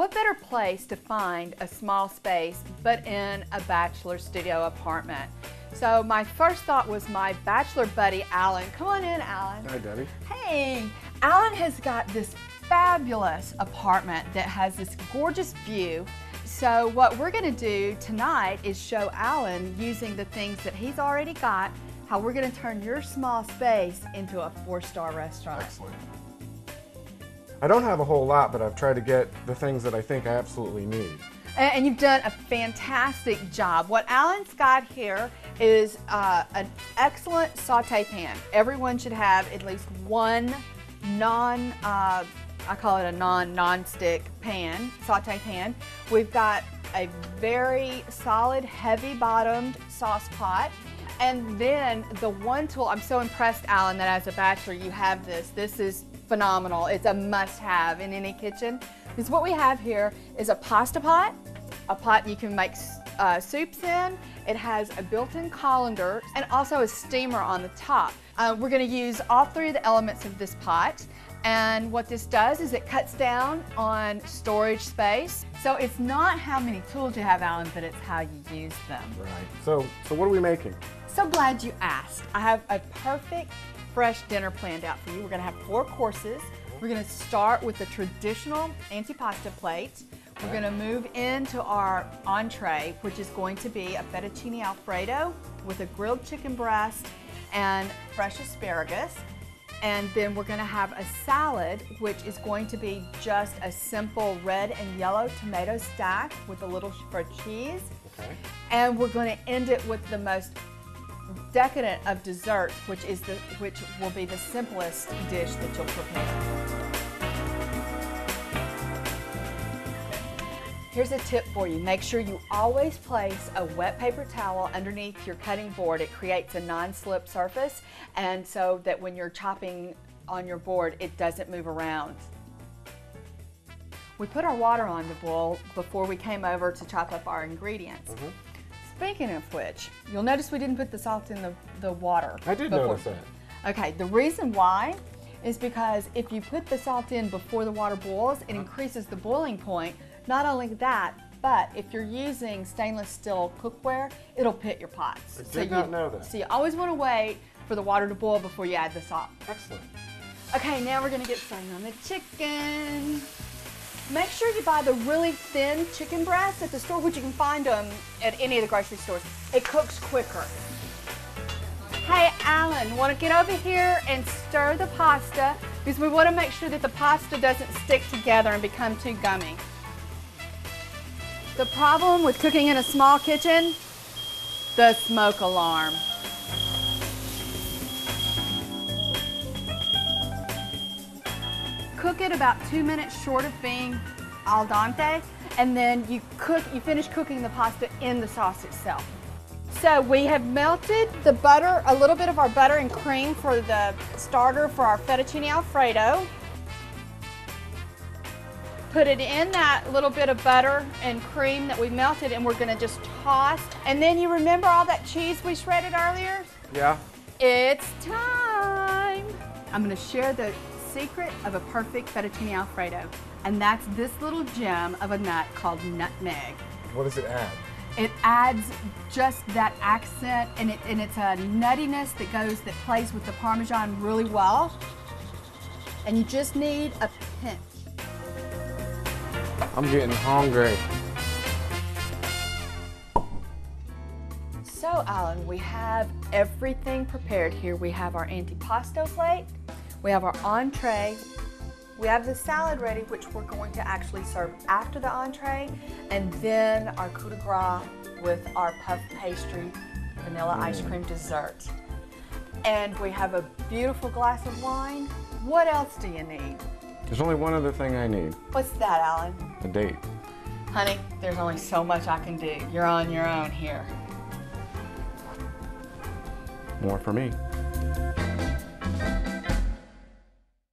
What better place to find a small space but in a bachelor studio apartment? So my first thought was my bachelor buddy, Alan. Come on in, Alan. Hi, Debbie. Hey, Alan has got this fabulous apartment that has this gorgeous view. So what we're going to do tonight is show Alan, using the things that he's already got, how we're going to turn your small space into a 4-star restaurant. Excellent. I don't have a whole lot, but I've tried to get the things that I think I absolutely need. And you've done a fantastic job. What Alan's got here is an excellent saute pan. Everyone should have at least one I call it a non-stick pan, saute pan. We've got a very solid, heavy-bottomed sauce pot. And then the one tool, I'm so impressed, Alan, that as a bachelor you have this. This is phenomenal. It's a must-have in any kitchen. Because what we have here is a pasta pot, a pot you can make soups in. It has a built-in colander and also a steamer on the top. We're going to use all three of the elements of this pot. And what this does is it cuts down on storage space. So it's not how many tools you have, Alan, but it's how you use them. Right. So what are we making? So glad you asked. I have a perfect fresh dinner planned out for you. We're going to have 4 courses. We're going to start with the traditional antipasta plate. We're going to move into our entree, which is going to be a fettuccine alfredo with a grilled chicken breast and fresh asparagus. And then we're going to have a salad, which is going to be just a simple red and yellow tomato stack with a little shred cheese. Okay. And we're going to end it with the most decadent of desserts, which will be the simplest dish that you'll prepare. Here's a tip for you. Make sure you always place a wet paper towel underneath your cutting board. It creates a non-slip surface, and so that when you're chopping on your board, it doesn't move around. We put our water on to boil before we came over to chop up our ingredients. Speaking of which, you'll notice we didn't put the salt in the water. I did notice that. Okay, the reason why is because if you put the salt in before the water boils, it increases the boiling point. Not only that, but if you're using stainless steel cookware, it'll pit your pots. I did not know that. So you always want to wait for the water to boil before you add the salt. Excellent. Okay, now we're going to get started on the chicken. Make sure you buy the really thin chicken breasts at the store, which you can find them at any of the grocery stores. It cooks quicker. Hey, Alan, want to get over here and stir the pasta because we want to make sure that the pasta doesn't stick together and become too gummy. The problem with cooking in a small kitchen, the smoke alarm. Cook it about 2 minutes short of being al dente, and then you finish cooking the pasta in the sauce itself. So we have melted the butter, a little bit of our butter and cream for the starter for our fettuccine alfredo. Put it in that little bit of butter and cream that we melted, and we're going to just toss. And then you remember all that cheese we shredded earlier? Yeah. It's time. I'm going to share the secret of a perfect fettuccine alfredo, and that's this little gem of a nut called nutmeg. What does it add? It adds just that accent, and it's a nuttiness that plays with the Parmesan really well. And you just need a pinch. I'm getting hungry. So, Alan, we have everything prepared here. We have our antipasto plate, we have our entree, we have the salad ready, which we're going to actually serve after the entree, and then our coup de grace with our puff pastry vanilla ice cream dessert. And we have a beautiful glass of wine. What else do you need? There's only one other thing I need. What's that, Alan? A date. Honey, there's only so much I can do. You're on your own here. More for me.